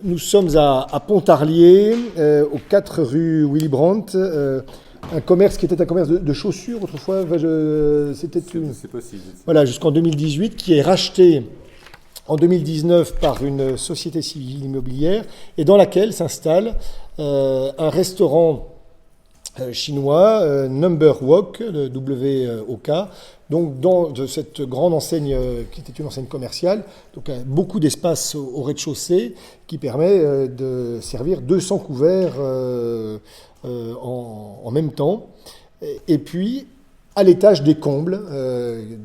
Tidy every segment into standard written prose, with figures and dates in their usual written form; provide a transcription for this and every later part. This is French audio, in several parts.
Nous sommes à Pontarlier, aux 4 rue Willy Brandt, un commerce qui était un commerce de chaussures autrefois. C'était C'est possible. Voilà, jusqu'en 2018, qui est racheté en 2019 par une société civile immobilière et dans laquelle s'installe un restaurant chinois, Number Wok, le WOK, donc de cette grande enseigne qui était une enseigne commerciale, donc beaucoup d'espace au rez-de-chaussée qui permet de servir 200 couverts en même temps. Et puis, à l'étage des combles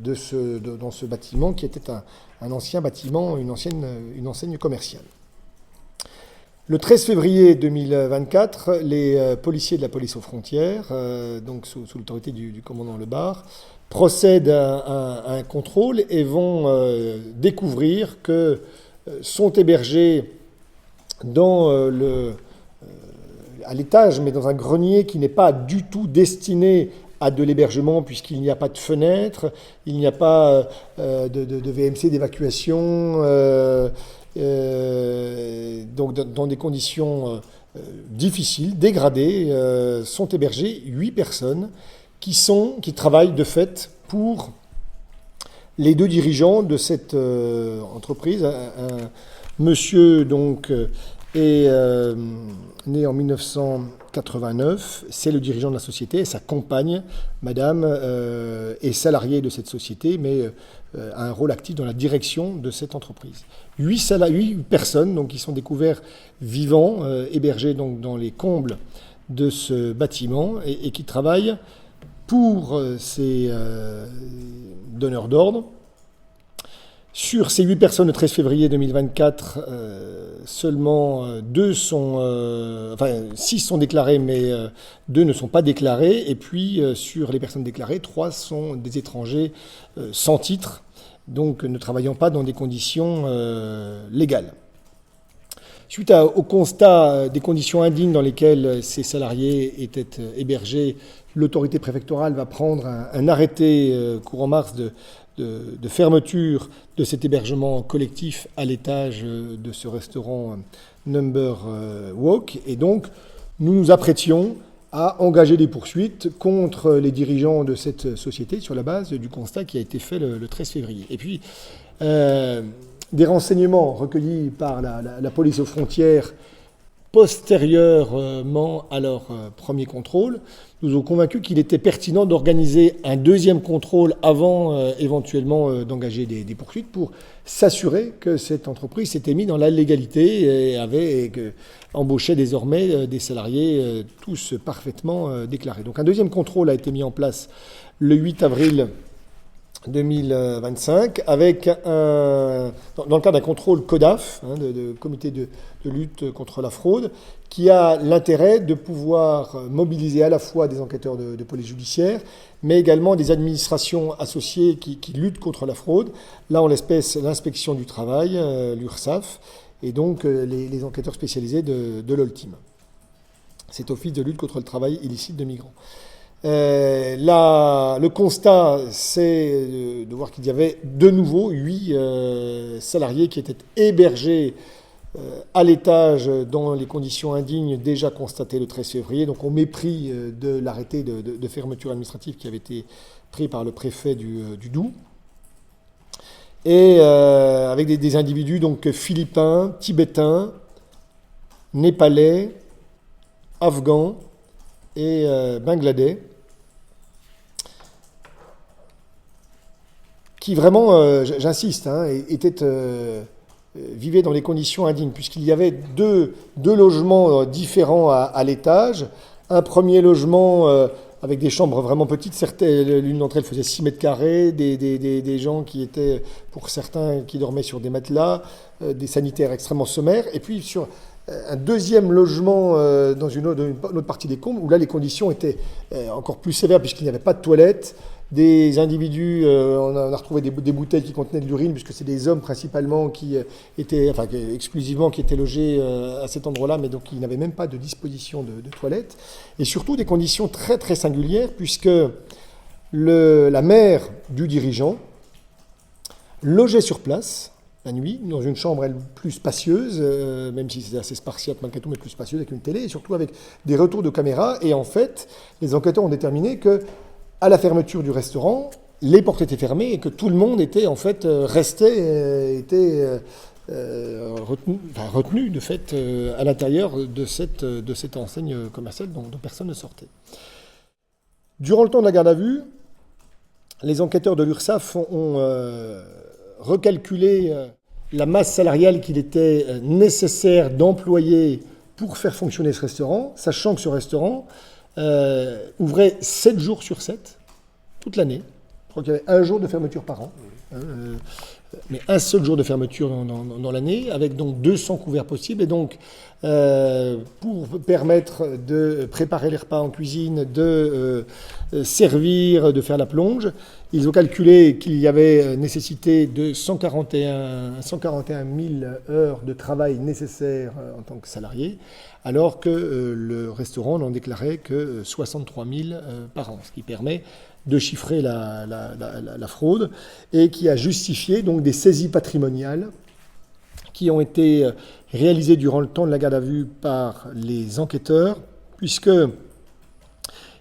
dans ce bâtiment qui était un ancien bâtiment, une enseigne commerciale. Le 13 février 2024, les policiers de la police aux frontières, donc sous l'autorité du commandant Lebar, procèdent à un contrôle et vont découvrir que sont hébergés à l'étage, mais dans un grenier qui n'est pas du tout destiné à de l'hébergement, puisqu'il n'y a pas de fenêtre, il n'y a pas de VMC d'évacuation, donc dans des conditions difficiles, dégradées, sont hébergées 8 personnes qui travaillent de fait pour les 2 dirigeants de cette entreprise. Un monsieur donc est né en 1989, c'est le dirigeant de la société, et sa compagne, madame, est salariée de cette société, mais a un rôle actif dans la direction de cette entreprise. 8 personnes donc, qui sont découvertes vivants, hébergées donc, dans les combles de ce bâtiment, et qui travaillent pour ces donneurs d'ordre. Sur ces 8 personnes le 13 février 2024, seulement 6 sont déclarées, mais 2 ne sont pas déclarées. Et puis, sur les personnes déclarées, 3 sont des étrangers sans titre, donc ne travaillant pas dans des conditions légales. Suite au constat des conditions indignes dans lesquelles ces salariés étaient hébergés, l'autorité préfectorale va prendre un arrêté courant mars de fermeture de cet hébergement collectif à l'étage de ce restaurant Number Wok. Et donc, nous nous apprêtions à engager des poursuites contre les dirigeants de cette société sur la base du constat qui a été fait le 13 février. Et puis, des renseignements recueillis par la police aux frontières postérieurement à leur premier contrôle nous ont convaincus qu'il était pertinent d'organiser un deuxième contrôle avant éventuellement d'engager des poursuites pour s'assurer que cette entreprise s'était mise dans la légalité et embauchait désormais des salariés tous parfaitement déclarés. Donc un deuxième contrôle a été mis en place le 8 avril 2025, dans le cadre d'un contrôle CODAF, de comité de lutte contre la fraude, qui a l'intérêt de pouvoir mobiliser à la fois des enquêteurs de police judiciaire, mais également des administrations associées qui luttent contre la fraude. Là, en l'espèce, l'inspection du travail, l'URSSAF, et donc les enquêteurs spécialisés de l'OLTIM, cet office de lutte contre le travail illicite de migrants. Le constat, c'est de voir qu'il y avait de nouveau 8 salariés qui étaient hébergés à l'étage dans les conditions indignes déjà constatées le 13 février, donc au mépris de l'arrêté de fermeture administrative qui avait été pris par le préfet du Doubs. Et avec des individus donc philippins, tibétains, népalais, afghans et bangladais, qui vraiment, j'insiste, vivaient dans des conditions indignes, puisqu'il y avait deux logements différents à l'étage. Un premier logement avec des chambres vraiment petites, l'une d'entre elles faisait 6 mètres carrés, des gens qui étaient, pour certains, qui dormaient sur des matelas, des sanitaires extrêmement sommaires, et puis sur un deuxième logement dans une autre partie des combles, où là les conditions étaient encore plus sévères, puisqu'il n'y avait pas de toilettes. Des individus, on a retrouvé des bouteilles qui contenaient de l'urine, puisque c'est des hommes principalement exclusivement qui étaient logés à cet endroit-là, mais donc ils n'avaient même pas de disposition de toilettes. Et surtout des conditions très très singulières, puisque la mère du dirigeant logeait sur place la nuit, dans une chambre elle, plus spacieuse, même si c'est assez spartiate malgré tout, mais plus spacieuse, avec une télé, et surtout avec des retours de caméra. Et en fait, les enquêteurs ont déterminé que, à la fermeture du restaurant, les portes étaient fermées et que tout le monde était en fait retenu de fait à l'intérieur de cette enseigne commerciale dont personne ne sortait. Durant le temps de la garde à vue, les enquêteurs de l'URSSAF ont recalculé la masse salariale qu'il était nécessaire d'employer pour faire fonctionner ce restaurant, sachant que ce restaurant ouvrait 7 jours sur 7, toute l'année. Je crois qu'il y avait un jour de fermeture par an, mais un seul jour de fermeture dans l'année, avec donc 200 couverts possibles. Et donc, pour permettre de préparer les repas en cuisine, de servir, de faire la plonge, ils ont calculé qu'il y avait nécessité de 141 000 heures de travail nécessaires en tant que salarié, alors que le restaurant n'en déclarait que 63 000 par an, ce qui permet de chiffrer la fraude et qui a justifié donc des saisies patrimoniales qui ont été réalisées durant le temps de la garde à vue par les enquêteurs, puisque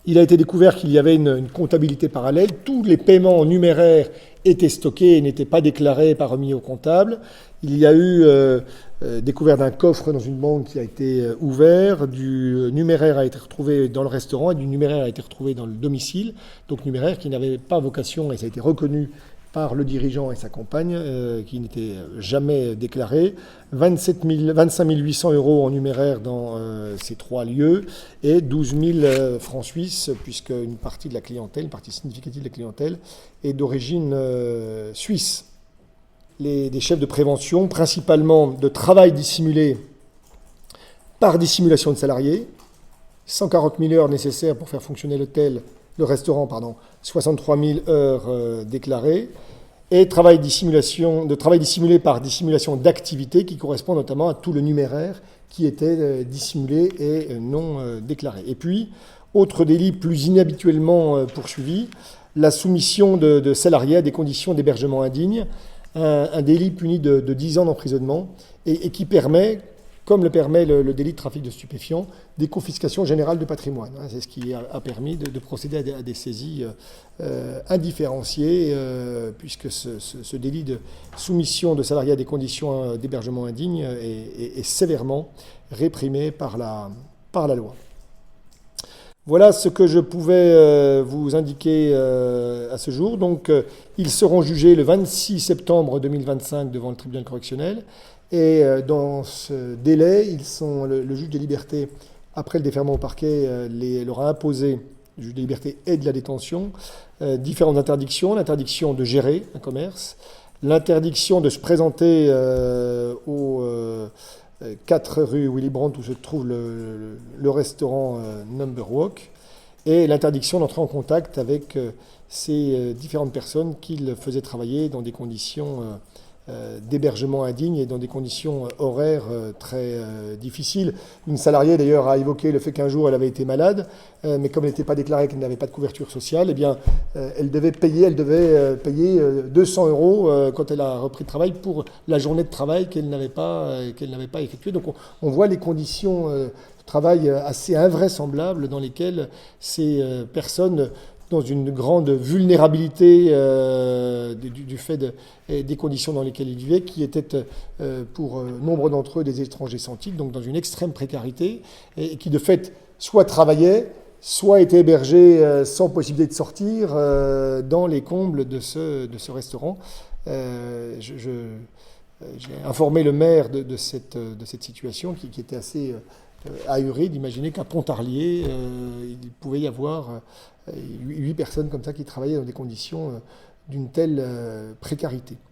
il a été découvert qu'il y avait une comptabilité parallèle. Tous les paiements en numéraire étaient stockés et n'étaient pas déclarés, pas remis au comptable. Il y a eu découvert d'un coffre dans une banque qui a été ouvert, du numéraire a été retrouvé dans le restaurant et du numéraire a été retrouvé dans le domicile. Donc numéraire qui n'avait pas vocation, et ça a été reconnu par le dirigeant et sa compagne, qui n'était jamais déclaré. 25 800 euros en numéraire dans ces 3 lieux et 12 000 francs suisses, puisque une partie de la clientèle, une partie significative de la clientèle, est d'origine suisse. Des chefs de prévention, principalement de travail dissimulé par dissimulation de salariés, 140 000 heures nécessaires pour faire fonctionner le restaurant, 63 000 heures déclarées, et travail dissimulé par dissimulation d'activité qui correspond notamment à tout le numéraire qui était dissimulé et non déclaré. Et puis, autre délit plus inhabituellement poursuivi, la soumission de salariés à des conditions d'hébergement indignes, un délit puni de 10 ans d'emprisonnement et qui permet, comme le permet le délit de trafic de stupéfiants, des confiscations générales de patrimoine. C'est ce qui a permis de procéder à des saisies indifférenciées, puisque ce délit de soumission de salariés à des conditions d'hébergement indignes est sévèrement réprimé par la loi. Voilà ce que je pouvais vous indiquer à ce jour. Donc, ils seront jugés le 26 septembre 2025 devant le tribunal correctionnel. Et dans ce délai, le juge des libertés, après le déferment au parquet, leur a imposé, le juge des libertés et de la détention, différentes interdictions. L'interdiction de gérer un commerce, l'interdiction de se présenter au 4 rue Willy Brandt où se trouve le restaurant Number Walk, et l'interdiction d'entrer en contact avec ces différentes personnes qu'il faisait travailler dans des conditions d'hébergement indigne et dans des conditions horaires très difficiles. Une salariée d'ailleurs a évoqué le fait qu'un jour elle avait été malade, mais comme elle n'était pas déclarée, qu'elle n'avait pas de couverture sociale, eh bien, elle devait payer 200 euros quand elle a repris le travail pour la journée de travail qu'elle n'avait pas effectuée. Donc on voit les conditions de travail assez invraisemblables dans lesquelles ces personnes, dans une grande vulnérabilité du fait des conditions dans lesquelles ils vivaient, qui étaient pour nombre d'entre eux des étrangers sans titre, donc dans une extrême précarité, et qui de fait soit travaillaient, soit étaient hébergés sans possibilité de sortir dans les combles de ce restaurant. J'ai informé le maire de cette situation qui était assez ahuré d'imaginer qu'à Pontarlier, il pouvait y avoir 8 personnes comme ça qui travaillaient dans des conditions d'une telle précarité.